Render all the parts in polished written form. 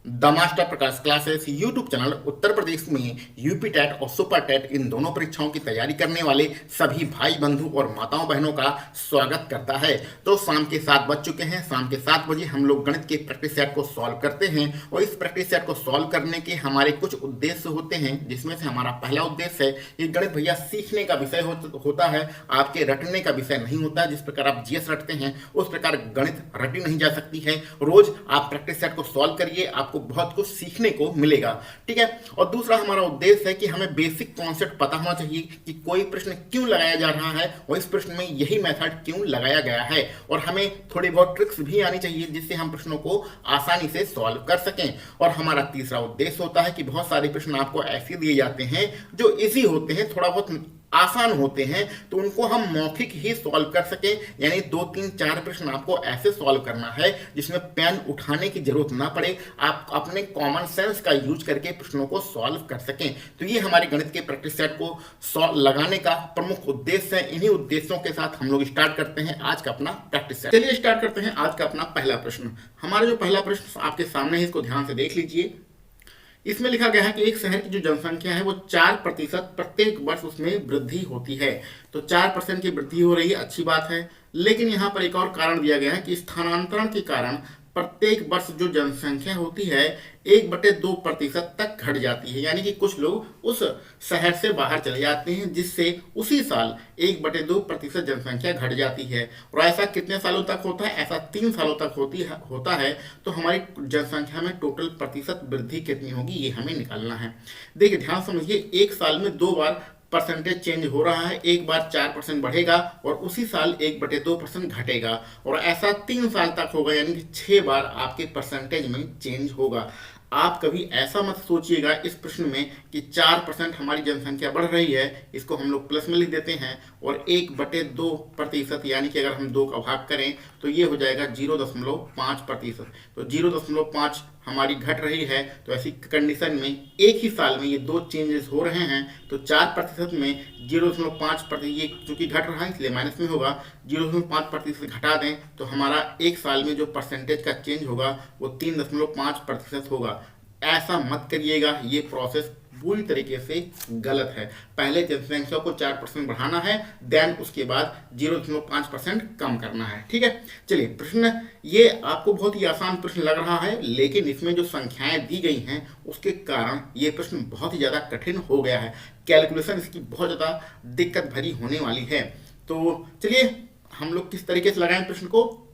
The master Prakash classes YouTube channel Uttar Pradesh में UP TET और super TET इन दोनों परीक्षाओं की तैयारी करने वाले सभी भाई बंधु और माताओं बहनों का स्वागत करता है। तो शाम के 7 बज चुके हैं। शाम के 7 बजे हम लोग गणित के प्रैक्टिस सेट को सॉल्व करते हैं और इस प्रैक्टिस सेट को सॉल्व करने के हमारे कुछ उद्देश्य होते हैं, जिसमें से हमारा पहला उद्देश्य है कि गणित भैया सीखने का विषय होता है, आपके रटने का विषय नहीं होता है। जिस प्रकार आप जीएस रटते हैं उस प्रकार गणित रटी नहीं जा सकती है। रोज आप प्रैक्टिस सेट को सॉल्व करिए, आपको बहुत कुछ सीखने को मिलेगा। ठीक है। और दूसरा हमारा उद्देश्य है कि हमें बेसिक कॉन्सेप्ट पता होना चाहिए कि कोई प्रश्न क्यों लगाया जा रहा है और इस प्रश्न में यही मेथड क्यों लगाया गया है, और हमें थोड़ी बहुत ट्रिक्स भी आनी चाहिए जिससे हम प्रश्नों को आसानी से सॉल्व कर सकें। और हमारा तीसरा उद्देश्य होता है कि बहुत सारे प्रश्न आपको ऐसे दिए जाते हैं जो इजी होते हैं, थोड़ा बहुत आसान होते हैं, तो उनको हम मौखिक ही सॉल्व कर सकें। यानी 2 3 4 प्रश्न आपको ऐसे सॉल्व करना है जिसमें पेन उठाने की जरूरत ना पड़े, आप अपने कॉमन सेंस का यूज करके प्रश्नों को सॉल्व कर सकें। तो ये हमारे गणित के प्रैक्टिस सेट को लगाने का प्रमुख उद्देश्य है। इन्हीं उद्देश्यों के साथ हम लोग स्टार्ट करते हैं आज का अपना प्रैक्टिस सेट। चलिए स्टार्ट करते हैं आज का अपना पहला प्रश्न। हमारा जो पहला प्रश्न आपके सामने है, इसको ध्यान से देख लीजिए। इसमें लिखा गया है कि एक शहर की जो जनसंख्या है वो 4% प्रत्येक वर्ष उसमें वृद्धि होती है। तो 4% की वृद्धि हो रही है, अच्छी बात है। लेकिन यहाँ पर एक और कारण दिया गया है कि स्थानांतरण के कारण प्रत्येक वर्ष जो जनसंख्या होती है 1/2% तक घट जाती है। यानी कि कुछ लोग उस शहर से बाहर चले जाते हैं, जिससे उसी साल 1/2% जनसंख्या घट जाती है। और ऐसा कितने सालों तक होता है? ऐसा 3 सालों तक होता है। तो हमारी जनसंख्या में टोटल प्रतिशत वृद्धि कितनी होगी ये हमें निकालना है। देखिए ध्यान समझिए, एक साल में 2 बार परसेंटेज चेंज हो रहा है। एक बार 4% बढ़ेगा और उसी साल 1/2% घटेगा, और ऐसा 3 साल तक होगा। यानी कि 6 बार आपके परसेंटेज में चेंज होगा। आप कभी ऐसा मत सोचिएगा इस प्रश्न में कि 4% हमारी जनसंख्या बढ़ रही है, इसको हम लोग प्लस में लिख देते हैं, और 1/2% यानी कि अगर हम 2 का भाग करें तो ये हो जाएगा 0.5%। तो 0.5 हमारी घट रही है। तो ऐसी कंडीशन में एक ही साल में ये 2 चेंजेस हो रहे हैं। तो 4% में 0.5%, ये चूंकि घट रहा है इसलिए माइनस में होगा, 0.5% घटा दें तो हमारा एक साल में जो परसेंटेज का चेंज होगा वो 3.5% होगा। ऐसा मत करिएगा, ये प्रोसेस पूरी तरीके से गलत है। पहले जनसंख्या को 4% बढ़ाना है, देन उसके बाद 0.5% कम करना है। ठीक है। चलिए प्रश्न, ये आपको बहुत ही आसान प्रश्न लग रहा है, लेकिन इसमें जो संख्याएं दी गई हैं उसके कारण ये प्रश्न बहुत ही ज़्यादा कठिन हो गया है। कैलकुलेशन इसकी बहुत ज़्यादा दिक्कत भरी होने वाली है। तो चलिए हम लोग किस तरीके से लगाएं प्रश्न को।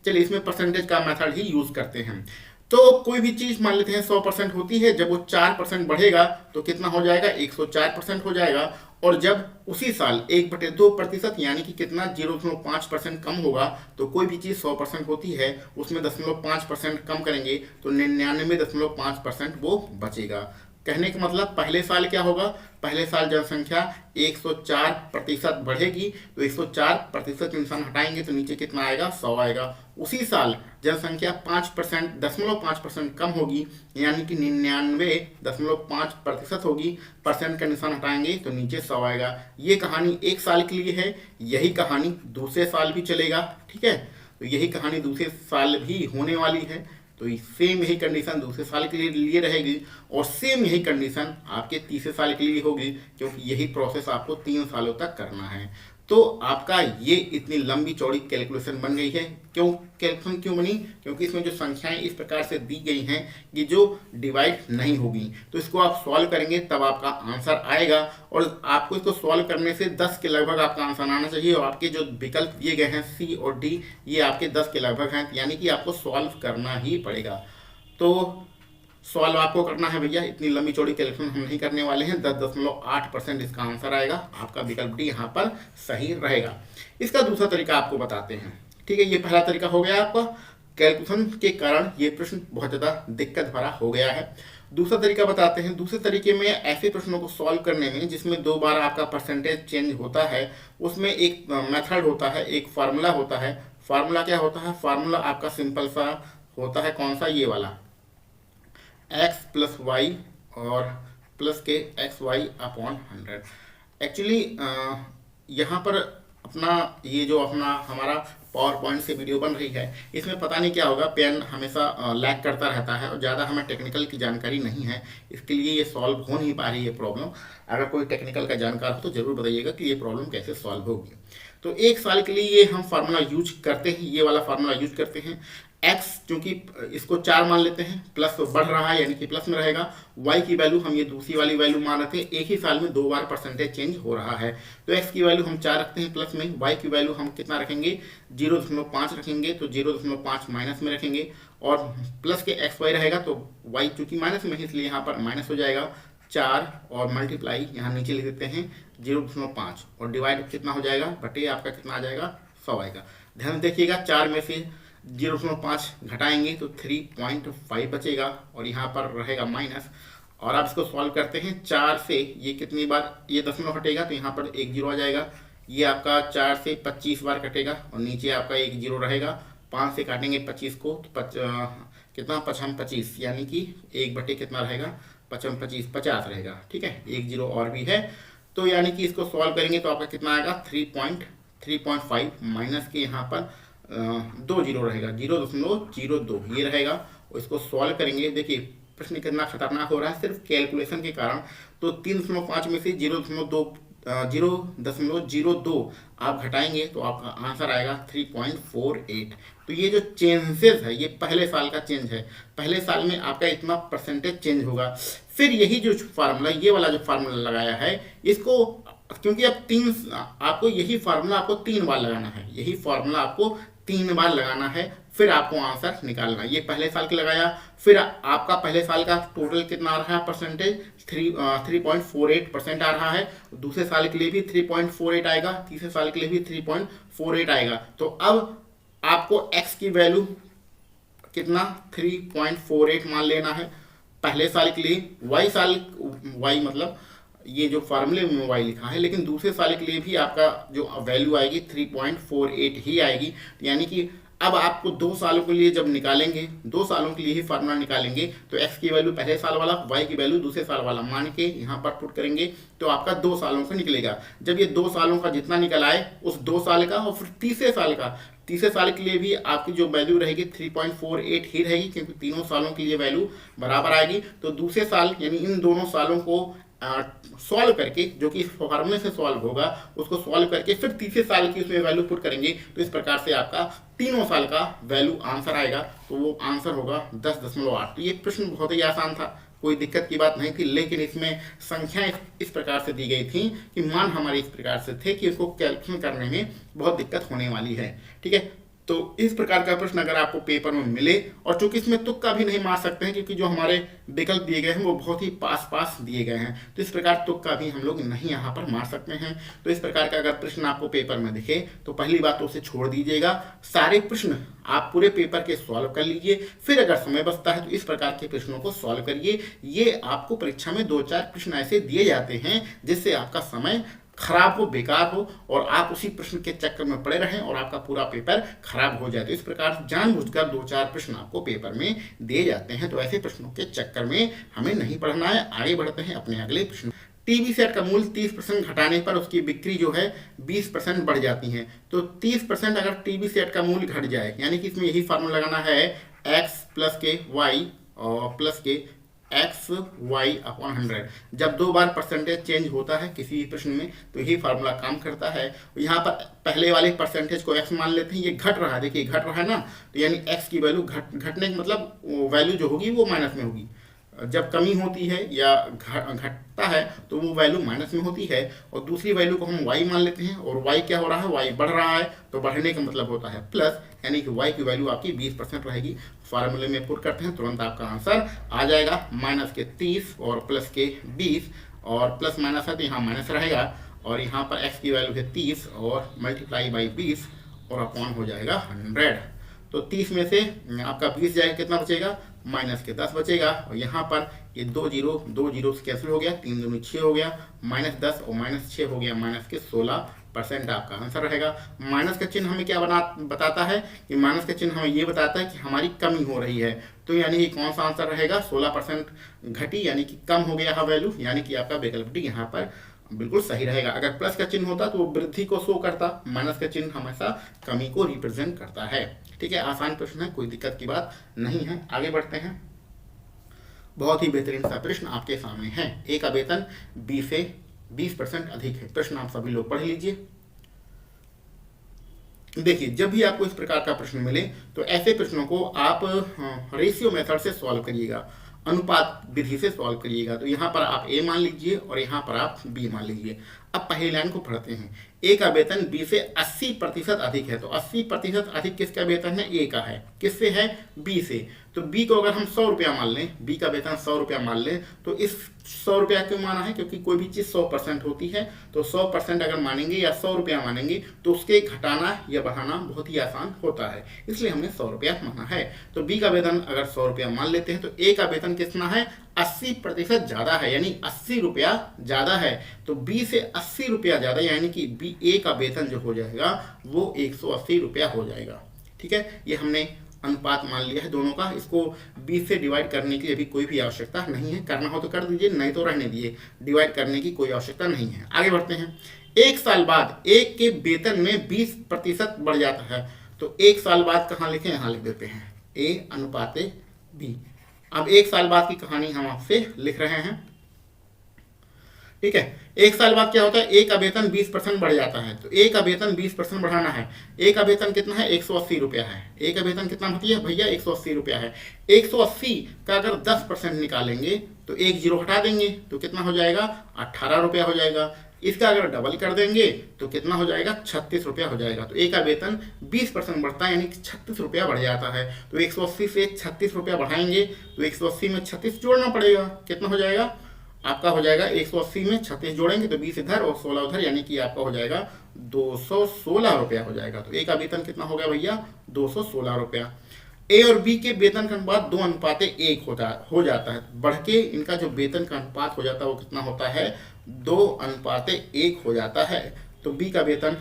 चलिए इसमें परसेंटेज का मेथड ही यूज करते हैं। तो कोई भी चीज मान लेते हैं 100% होती है, जब वो 4% बढ़ेगा तो कितना हो जाएगा? 104% हो जाएगा। और जब उसी साल 1/2% यानी कि कितना 0.5% कम होगा, तो कोई भी चीज 100% होती है उसमें 0.5% कम करेंगे तो 99.5% वो बचेगा। कहने का मतलब पहले साल क्या होगा? पहले साल जनसंख्या 104% बढ़ेगी, तो 104% इंसान हटाएंगे तो नीचे कितना आएगा? 100 आएगा। उसी साल जनसंख्या 0.5% कम होगी, यानी कि 99.5% होगी। परसेंट का निशान हटाएंगे तो नीचे 100 आएगा। ये कहानी एक साल के लिए है, यही कहानी दूसरे साल भी चलेगा। ठीक है। तो यही कहानी दूसरे साल भी होने वाली है। तो सेम यही कंडीशन दूसरे साल के लिए रहेगी, और सेम यही कंडीशन आपके तीसरे साल के लिए होगी, क्योंकि यही प्रोसेस आपको 3 सालों तक करना है। तो आपका ये इतनी लंबी चौड़ी कैलकुलेशन बन गई है। कैलकुलेशन क्यों बनी? क्योंकि इसमें जो संख्याएं इस प्रकार से दी गई हैं कि जो डिवाइड नहीं होगी। तो इसको आप सॉल्व करेंगे तब आपका आंसर आएगा, और आपको इसको सॉल्व करने से 10 के लगभग आपका आंसर आना चाहिए। और आपके जो विकल्प दिए गए हैं सी और डी, ये आपके 10 के लगभग हैं, यानी कि आपको सॉल्व करना ही पड़ेगा। तो सॉल्व आपको करना है भैया, इतनी लंबी चौड़ी कैलकुलेशन हम नहीं करने वाले हैं। 10.8% इसका आंसर आएगा। आपका विकल्प डी यहाँ पर सही रहेगा। इसका दूसरा तरीका आपको बताते हैं। ठीक है, ये पहला तरीका हो गया आपका। कैलकुलेशन के कारण ये प्रश्न बहुत ज़्यादा दिक्कत भरा हो गया है। दूसरा तरीका बताते हैं। दूसरे तरीके में ऐसे प्रश्नों को सॉल्व करने में जिसमें 2 बार आपका परसेंटेज चेंज होता है, उसमें एक मेथड होता है, एक फार्मूला होता है। फार्मूला क्या होता है? फार्मूला आपका सिंपल सा होता है, कौन सा? ये वाला, x + y और प्लस के xy/100। एक्चुअली यहाँ पर अपना ये जो अपना हमारा पावर पॉइंट से वीडियो बन रही है। इसमें पता नहीं क्या होगा, पेन हमेशा लैग करता रहता है और ज़्यादा हमें टेक्निकल की जानकारी नहीं है, इसके लिए ये सॉल्व हो नहीं पा रही है प्रॉब्लम। अगर कोई टेक्निकल का जानकार हो तो ज़रूर बताइएगा कि ये प्रॉब्लम कैसे सॉल्व होगी। तो 1 साल के लिए ये हम फार्मूला यूज करते हैं, ये वाला फार्मूला यूज करते हैं। x क्योंकि इसको 4 मान लेते हैं, प्लस तो बढ़ रहा है यानी कि प्लस में रहेगा। y की वैल्यू हम ये दूसरी वाली वैल्यू मान रहे थे, एक ही साल में 2 बार परसेंटेज चेंज हो रहा है, तो x की वैल्यू हम 4 रखते हैं प्लस में, y की वैल्यू हम कितना रखेंगे 0.5 रखेंगे, तो 0.5 माइनस में रखेंगे और प्लस के xy रहेगा, तो y चूंकि माइनस में है इसलिए यहाँ पर माइनस हो जाएगा 4 और मल्टीप्लाई यहाँ नीचे लिख देते हैं 0.5 और डिवाइड कितना हो जाएगा बटे आपका कितना आ जाएगा 100 आएगा। ध्यान देखिएगा 4 में से 0.5 घटाएंगे तो 3.5 बचेगा और यहाँ पर रहेगा माइनस। और आप इसको सॉल्व करते हैं 4 से ये कितनी बार ये दशमलव हटेगा तो यहाँ पर 1 जीरो आ जाएगा, ये आपका 4 से 25 बार कटेगा और नीचे आपका 1 जीरो रहेगा। 5 से काटेंगे 25 को तो कितना 5×25 यानी कि 1 बटे कितना रहेगा 5×25 50 रहेगा। ठीक है, 1 जीरो और भी है, तो यानी कि इसको सॉल्व करेंगे तो आपका कितना आएगा 3.5 माइनस के यहाँ पर 2 जीरो रहेगा 0.02 ये रहेगा। और इसको सॉल्व करेंगे, देखिए प्रश्न कितना खतरनाक हो रहा है सिर्फ कैलकुलेशन के कारण। तो 3.5 में से 0.02 आप घटाएंगे तो आपका आंसर आएगा 3.48। तो ये जो चेंजेस है ये पहले साल का चेंज है, पहले साल में आपका इतना परसेंटेज चेंज होगा। फिर यही जो फार्मूला ये वाला जो फार्मूला लगाया है इसको, क्योंकि अब आपको यही फार्मूला आपको 3 बार लगाना है, यही फार्मूला आपको 3 बार लगाना है, फिर आपको आंसर निकालना है। ये पहले साल के लगाया, फिर आपका पहले साल का टोटल कितना आ रहा है परसेंटेज 3.48% आ रहा है, दूसरे साल के लिए भी 3.48 आएगा, तीसरे साल के लिए भी 3.48 आएगा। तो अब आपको x की वैल्यू कितना 3.48 मान लेना है पहले साल के लिए। y मतलब ये जो फार्मूले में y लिखा है, लेकिन दूसरे साल के लिए भी आपका जो वैल्यू आएगी 3.48 ही आएगी। यानी कि अब आपको 2 सालों के लिए जब निकालेंगे, 2 सालों के लिए ही फार्मूला निकालेंगे तो x की वैल्यू पहले साल वाला, y की वैल्यू दूसरे साल वाला मान के यहाँ पर पुट करेंगे तो आपका 2 सालों का निकलेगा। जब ये 2 सालों का जितना निकल आए उस 2 साल का और फिर तीसरे साल के लिए भी आपकी जो वैल्यू रहेगी 3.48 ही रहेगी, क्योंकि तीनों सालों के लिए वैल्यू बराबर आएगी। तो दूसरे साल यानी इन दोनों सालों को सॉल्व करके, जो कि इस फॉर्मूले से सॉल्व होगा, उसको सॉल्व करके फिर तीसरे साल की उसमें वैल्यू पुट करेंगे तो इस प्रकार से आपका तीनों साल का वैल्यू आंसर आएगा। तो वो आंसर होगा 10.8। तो ये प्रश्न बहुत ही आसान था, कोई दिक्कत की बात नहीं थी, लेकिन इसमें संख्या इस प्रकार से दी गई थी कि मान हमारे इस प्रकार से थे कि इसको कैलकुलेशन करने में बहुत दिक्कत होने वाली है। ठीक है, तो इस प्रकार का प्रश्न अगर आपको पेपर में मिले, और चूंकि इसमें तुक्का भी नहीं मार सकते हैं क्योंकि जो हमारे विकल्प दिए गए हैं वो बहुत ही पास दिए गए हैं, तो इस प्रकार तुक्का भी हम लोग नहीं यहाँ पर मार सकते हैं। तो इस प्रकार का अगर प्रश्न आपको पेपर में दिखे तो पहली बात तो उसे छोड़ दीजिएगा, सारे प्रश्न आप पूरे पेपर के सॉल्व कर लीजिए, फिर अगर समय बचता है तो इस प्रकार के प्रश्नों को सॉल्व करिए। ये आपको परीक्षा में 2-4 प्रश्न ऐसे दिए जाते हैं जिससे आपका समय खराब हो, बेकार हो और आप उसी प्रश्न के चक्कर में पड़े रहें और आपका पूरा पेपर खराब हो जाए। तो इस प्रकार जानबूझकर 2-4 प्रश्न आपको पेपर में दिए जाते हैं, तो ऐसे प्रश्नों के चक्कर में हमें नहीं पढ़ना है। आगे बढ़ते हैं अपने अगले प्रश्न। टीवी सेट का मूल्य 30% घटाने पर उसकी बिक्री जो है 20% बढ़ जाती है। तो 30% अगर टीवी सेट का मूल्य घट जाए, यानी कि इसमें यही फार्मूला लगाना है x प्लस के y और प्लस के XY/100। जब 2 बार परसेंटेज चेंज होता है किसी भी प्रश्न में तो यही फार्मूला काम करता है। यहाँ पर पहले वाले परसेंटेज को x मान लेते हैं, ये घट रहा है, देखिए घट रहा है ना, तो यानी x की वैल्यू घटने का मतलब वैल्यू जो होगी वो माइनस में होगी। जब कमी होती है या घटता है तो वो वैल्यू माइनस में होती है। और दूसरी वैल्यू को हम y मान लेते हैं और y क्या हो रहा है, y बढ़ रहा है, तो बढ़ने का मतलब होता है प्लस, यानी कि y की वैल्यू आपकी 20% रहेगी। फार्मूले में पुट करते हैं तुरंत आपका आंसर आ जाएगा, माइनस के 30 और प्लस के 20, और प्लस माइनस है तो यहाँ माइनस रहेगा, और यहाँ पर x की वैल्यू है 30 और मल्टीप्लाई बाई 20 और अपॉन हो जाएगा 100। तो 30 में से आपका 20 जाएगा, कितना बचेगा, माइनस के 10 बचेगा। और यहाँ पर ये 2 जीरो से कैंसिल हो गया, 3 दूनी 6 हो गया, -10 और -6 हो गया, माइनस के 16% आपका आंसर रहेगा। माइनस का चिन्ह हमें क्या बताता है कि माइनस का चिन्ह हमें ये बताता है कि हमारी कमी हो रही है। तो यानी कि कौन सा आंसर रहेगा, 16% घटी, यानी कि कम हो गया वैल्यू, यानी कि आपका विकल्प डी यहाँ पर बिल्कुल सही रहेगा। अगर प्लस का चिन्ह होता तो वो वृद्धि को शो करता, माइनस का चिन्ह हमेशा कमी को रिप्रेजेंट करता है। ठीक है, आसान प्रश्न है, कोई दिक्कत की बात नहीं है। आगे बढ़ते हैं। बहुत ही बेहतरीन सा प्रश्न आपके सामने है। ए का वेतन बी से 20% अधिक है। प्रश्न आप सभी लोग पढ़ लीजिए। देखिए, जब भी आपको इस प्रकार का प्रश्न मिले तो ऐसे प्रश्नों को आप रेशियो मेथड से सॉल्व करिएगा, अनुपात विधि से सॉल्व करिएगा। तो यहाँ पर आप ए मान लीजिए और यहाँ पर आप बी मान लीजिए। अब पहली लाइन को पढ़ते हैं। ए का वेतन बी से 80% अधिक है। तो 80% अधिक किसका वेतन है? ए का है। किससे है? बी से। तो बी को अगर हम 100 रुपया मान लें, बी का वेतन 100 रुपया मान लें, तो इस 100 रुपया क्यों माना है? क्योंकि कोई भी चीज़ 100% होती है, तो 100% अगर मानेंगे या 100 रुपया मानेंगे तो उसके घटाना या बढ़ाना बहुत ही आसान होता है, इसलिए हमने 100 रुपया माना है। तो बी का वेतन अगर 100 रुपया मान लेते हैं तो ए का वेतन कितना है? 80% ज़्यादा है, यानी 80 रुपया ज़्यादा है। तो बी से 80 रुपया ज़्यादा, यानी कि बी ए का वेतन जो हो जाएगा वो 180 रुपया हो जाएगा। ठीक है, ये हमने अनुपात मान लिया है दोनों का। इसको 20 से डिवाइड करने की अभी कोई भी आवश्यकता नहीं है। करना हो तो कर दीजिए, नहीं तो रहने दीजिए, डिवाइड करने की कोई आवश्यकता नहीं है। आगे बढ़ते हैं। एक साल बाद एक के वेतन में 20% बढ़ जाता है। तो एक साल बाद कहाँ लिखें? यहाँ लिख देते हैं, ए अनुपाते बी। अब एक साल बाद की कहानी हम आपसे लिख रहे हैं। ठीक है, एक साल बाद क्या होता है? ए का वेतन 20% बढ़ जाता है। तो ए का वेतन 20% बढ़ाना है। ए का वेतन कितना है? 180 रुपया है। ए का वेतन कितना भैया? 180 रुपया है। 180 का अगर 10% निकालेंगे तो एक जीरो हटा देंगे तो कितना हो जाएगा? 18 रुपया हो जाएगा। इसका अगर डबल कर देंगे तो कितना हो जाएगा? 36 रुपया हो जाएगा। तो ए का वेतन 20% बढ़ता है, यानी कि 36 रुपया बढ़ जाता है। तो 180 से 36 रुपया बढ़ाएंगे तो 180 में 36 जोड़ना पड़ेगा। कितना हो जाएगा? आपका हो जाएगा 180 में 36 जोड़ेंगे तो 20 इधर और 16 उधर, यानी कि आपका हो जाएगा 216 रुपया हो जाएगा। तो ए का वेतन कितना हो गया भैया? 216 रुपया। ए और बी के वेतन का अनुपात 2:1 हो जाता है। बढ़ के इनका जो वेतन का अनुपात हो जाता है वो कितना होता है? 2:1 हो जाता है। तो बी का वेतन,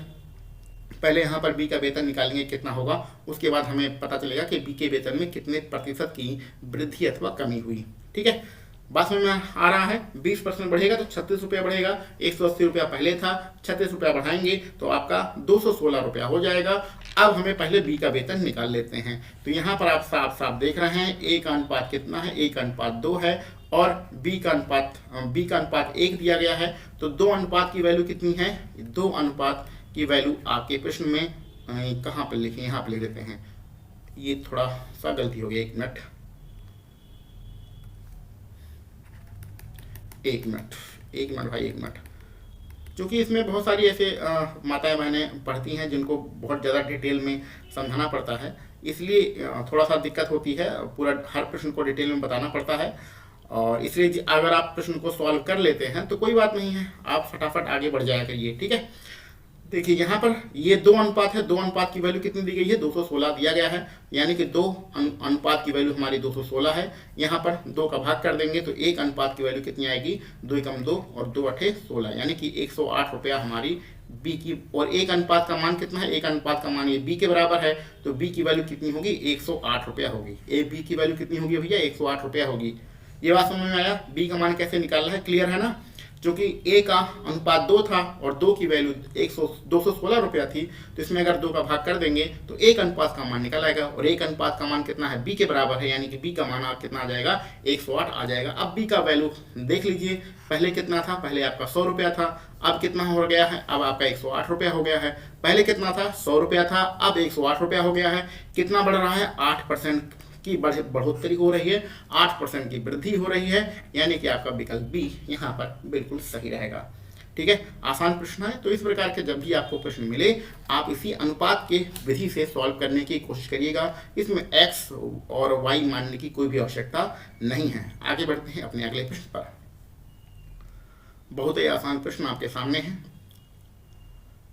पहले यहाँ पर बी का वेतन निकालेंगे कितना होगा, उसके बाद हमें पता चलेगा कि बी के वेतन में कितने प्रतिशत की वृद्धि अथवा कमी हुई। ठीक है, बात समझ में आ रहा है? 20% बढ़ेगा तो 36 रुपया बढ़ेगा। 180 रुपया पहले था, 36 रुपया बढ़ाएंगे तो आपका 216 रुपया हो जाएगा। अब हमें पहले बी का वेतन निकाल लेते हैं। तो यहाँ पर आप साफ साफ देख रहे हैं ए का अनुपात कितना है? ए का अनुपात 2 है और बी का अनुपात 1 दिया गया है। तो 2 अनुपात की वैल्यू कितनी है? 2 अनुपात की वैल्यू आपके प्रश्न में कहाँ पर लिखे? यहाँ पर लिख देते हैं। ये थोड़ा सा गलती हो गई, एक मिनट। भाई, एक मिनट। क्योंकि इसमें बहुत सारी ऐसे माताएं बहनें पढ़ती हैं जिनको बहुत ज़्यादा डिटेल में समझाना पड़ता है, इसलिए थोड़ा सा दिक्कत होती है। पूरा हर प्रश्न को डिटेल में बताना पड़ता है, और इसलिए अगर आप प्रश्न को सॉल्व कर लेते हैं तो कोई बात नहीं है, आप फटाफट आगे बढ़ जाया करिए। ठीक है, देखिए यहाँ पर ये 2 अनुपात है। 2 अनुपात की वैल्यू कितनी दी गई है? 216 दिया गया है, यानी कि 2 अनुपात की वैल्यू हमारी 216 है। यहाँ पर 2 का भाग कर देंगे तो 1 अनुपात की वैल्यू कितनी आएगी? 2 कम 2 और 2 8 16, यानी कि 108 रुपया हमारी बी की। और 1 अनुपात का मान कितना है? 1 अनुपात का मान ये बी के बराबर है, तो बी की वैल्यू कितनी होगी? 108 रुपया होगी। ए बी की वैल्यू कितनी होगी भैया? 108 रुपया होगी। ये बात समझ में आया? बी का मान कैसे निकालना है, क्लियर है ना? क्योंकि ए का अनुपात 2 था और 2 की वैल्यू 216 रुपया थी, तो इसमें अगर 2 का भाग कर देंगे तो 1 अनुपात का मान निकल आएगा। और 1 अनुपात का मान कितना है? बी के बराबर है, यानी कि बी का मान कितना आ जाएगा? 108 आ जाएगा। अब बी का वैल्यू देख लीजिए, पहले कितना था? पहले आपका 100 रुपया था, अब कितना हो गया है? अब आपका 108 रुपया हो गया है। पहले कितना था? 100 रुपया था, अब 108 रुपया हो गया है। कितना बढ़ रहा है? 8% की बढ़ोतरी हो रही है, 8% की वृद्धि हो रही है, यानी कि आपका विकल्प बी यहाँ पर बिल्कुल सही रहेगा। ठीक है, आसान प्रश्न है। तो इस प्रकार के जब भी आपको प्रश्न मिले आप इसी अनुपात के विधि से सॉल्व करने की कोशिश करिएगा। इसमें x और y मानने की कोई भी आवश्यकता नहीं है। आगे बढ़ते हैं अपने अगले प्रश्न पर। बहुत ही आसान प्रश्न आपके सामने है।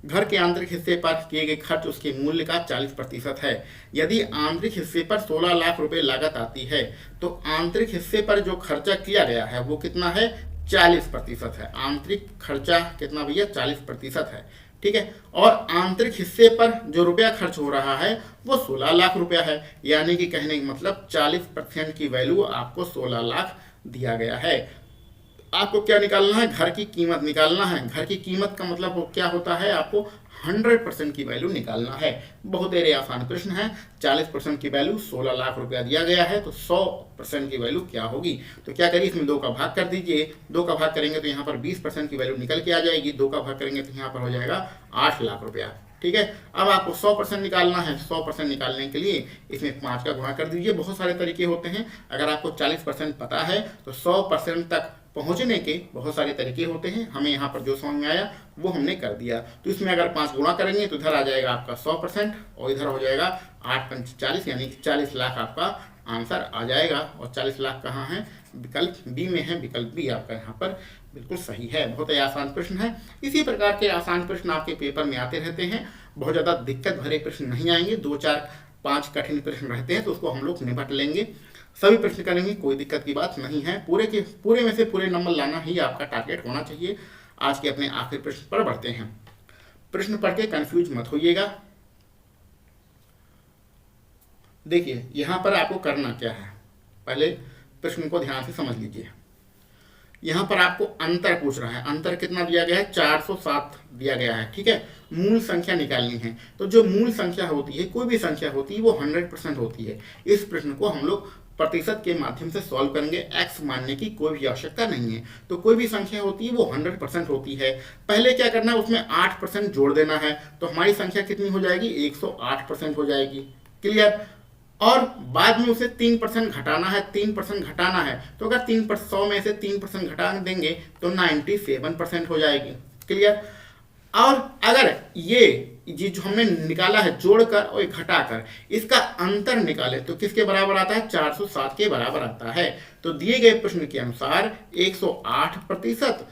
घर के आंतरिक हिस्से पर किए गए खर्च उसके मूल्य का 40% है। यदि आंतरिक हिस्से पर 16 लाख रुपए लागत आती है तो आंतरिक हिस्से पर जो खर्चा किया गया है वो कितना है? 40% है। आंतरिक खर्चा कितना भैया? 40% है। ठीक है, और आंतरिक हिस्से पर जो रुपया खर्च हो रहा है वो 16 लाख रुपया है, यानी कि कहने का मतलब 40% की वैल्यू आपको 16 लाख दिया गया है। आपको क्या निकालना है, घर की कीमत निकालना है। घर की कीमत का मतलब क्या होता है, आपको 100% की वैल्यू निकालना है। बहुत ही आसान प्रश्न है। 40% की वैल्यू 16 लाख रुपया दिया गया है, तो 100% की वैल्यू क्या होगी। तो क्या करिए, इसमें 2 का भाग कर दीजिए। 2 का भाग करेंगे तो यहाँ पर 20% की वैल्यू निकल के आ जाएगी। 2 का भाग करेंगे तो यहाँ पर हो जाएगा 8 लाख रुपया। ठीक है, अब आपको 100% निकालना है। 100% निकालने के लिए इसमें 5 का गुणा कर दीजिए। बहुत सारे तरीके होते हैं। अगर आपको 40% पता है तो 100% तक पहुंचने के बहुत सारे तरीके होते हैं। हमें यहाँ पर जो समझ में आया वो हमने कर दिया। तो इसमें अगर 5 गुणा करेंगे तो इधर आ जाएगा आपका 100% और इधर हो जाएगा 8 पंच 40, यानी कि 40 लाख आपका आंसर आ जाएगा। और 40 लाख कहाँ है, विकल्प बी में है। विकल्प बी आपका यहाँ पर बिल्कुल सही है। बहुत ही आसान प्रश्न है। इसी प्रकार के आसान प्रश्न आपके पेपर में आते रहते हैं। बहुत ज़्यादा दिक्कत भरे प्रश्न नहीं आएंगे। 2, 4, 5 कठिन प्रश्न रहते हैं तो उसको हम लोग निपट लेंगे। सभी प्रश्न करेंगे, कोई दिक्कत की बात नहीं है। पूरे में से पूरे नंबर लाना ही आपका टारगेट होना चाहिए। आज के अपने आखिरी प्रश्न पर बढ़ते हैं। प्रश्न पढ़ के कंफ्यूज मत होइएगा। देखिए यहाँ पर आपको करना क्या है, पहले प्रश्न को ध्यान से समझ लीजिए। यहाँ पर आपको अंतर पूछ रहा है। अंतर कितना दिया गया है, 407 दिया गया है। ठीक है, मूल संख्या निकालनी है। तो जो मूल संख्या होती है, कोई भी संख्या होती है, वो 100% होती है। इस प्रश्न को हम लोग प्रतिशत के माध्यम से सॉल्व करेंगे। एक्स मानने की कोई भी आवश्यकता नहीं है। तो कोई भी संख्या होती है वो 100% होती है। पहले क्या करना है, उसमें 8% जोड़ देना है। तो हमारी संख्या कितनी हो जाएगी, 108% हो जाएगी। क्लियर। और बाद में उसे 3% घटाना है। 3% घटाना है तो अगर 100 में से 3% घटा देंगे तो 97% हो जाएगी। क्लियर। और अगर ये जो हमने निकाला है जोड़कर और घटाकर, इसका अंतर निकाले तो किसके बराबर आता है, 407 के बराबर आता है। तो दिए गए प्रश्न के अनुसार 108%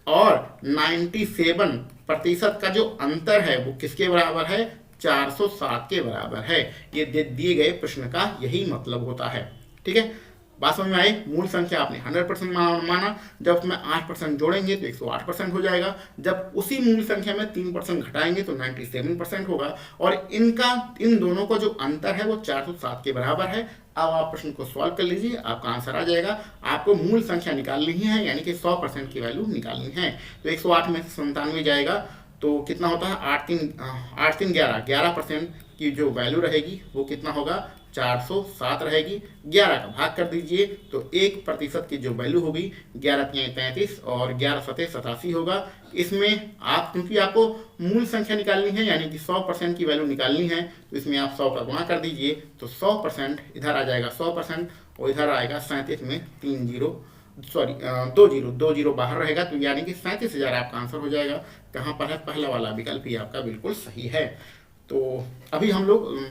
और 97% का जो अंतर है वो किसके बराबर है, 407 के बराबर है। ये दिए गए प्रश्न का यही मतलब होता है। ठीक है, बात समझ में आई। मूल संख्या आपने 100% माना। जब उसमें 8% जोड़ेंगे तो 108% हो जाएगा। जब उसी मूल संख्या में 3% घटाएंगे तो 97% होगा। और इन दोनों का जो अंतर है वो 407 के बराबर है। अब आप प्रश्न को सॉल्व कर लीजिए, आपका आंसर आ जाएगा। आपको मूल संख्या निकालनी ही है, यानी कि 100% की वैल्यू निकालनी है। तो 108 में से 97 जाएगा तो कितना होता है, 8 3 11, 11% की जो वैल्यू रहेगी वो कितना होगा, 407 रहेगी। 11 का भाग कर दीजिए तो 1% की जो वैल्यू होगी 11 तियां 33 और 11 सतह 87 होगा। इसमें आप क्योंकि आपको मूल संख्या निकालनी है, यानी कि 100% की वैल्यू निकालनी है, तो इसमें आप 100 का गुणा कर दीजिए तो 100% इधर आ जाएगा 100% और इधर आएगा 37 में 2 जीरो बाहर रहेगा। तो यानी कि 37,000 आपका आंसर हो जाएगा। कहाँ पर है, पहला वाला विकल्प ही आपका बिल्कुल सही है। तो अभी हम लोग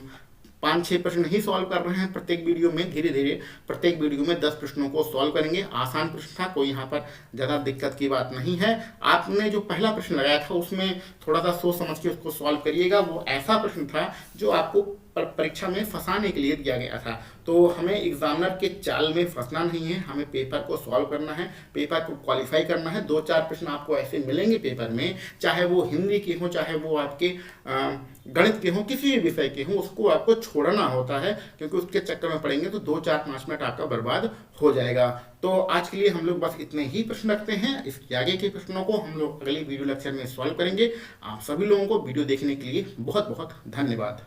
5-6 प्रश्न ही सॉल्व कर रहे हैं प्रत्येक वीडियो में। धीरे धीरे प्रत्येक वीडियो में 10 प्रश्नों को सॉल्व करेंगे। आसान प्रश्न था, कोई यहाँ पर ज़्यादा दिक्कत की बात नहीं है। आपने जो पहला प्रश्न लगाया था उसमें थोड़ा सा सोच समझ के उसको सॉल्व करिएगा। वो ऐसा प्रश्न था जो आपको परीक्षा में फंसाने के लिए दिया गया था। तो हमें एग्जामिनर के चाल में फंसना नहीं है, हमें पेपर को सॉल्व करना है, पेपर को क्वालिफाई करना है। 2-4 प्रश्न आपको ऐसे मिलेंगे पेपर में, चाहे वो हिंदी के हों, चाहे वो आपके गणित के हों, किसी भी विषय के हों, उसको आपको छोड़ना होता है, क्योंकि उसके चक्कर में पड़ेंगे तो 2-4-5 मिनट आपका बर्बाद हो जाएगा। तो आज के लिए हम लोग बस इतने ही प्रश्न रखते हैं। इसके आगे के प्रश्नों को हम लोग अगले वीडियो लेक्चर में सॉल्व करेंगे। आप सभी लोगों को वीडियो देखने के लिए बहुत बहुत धन्यवाद।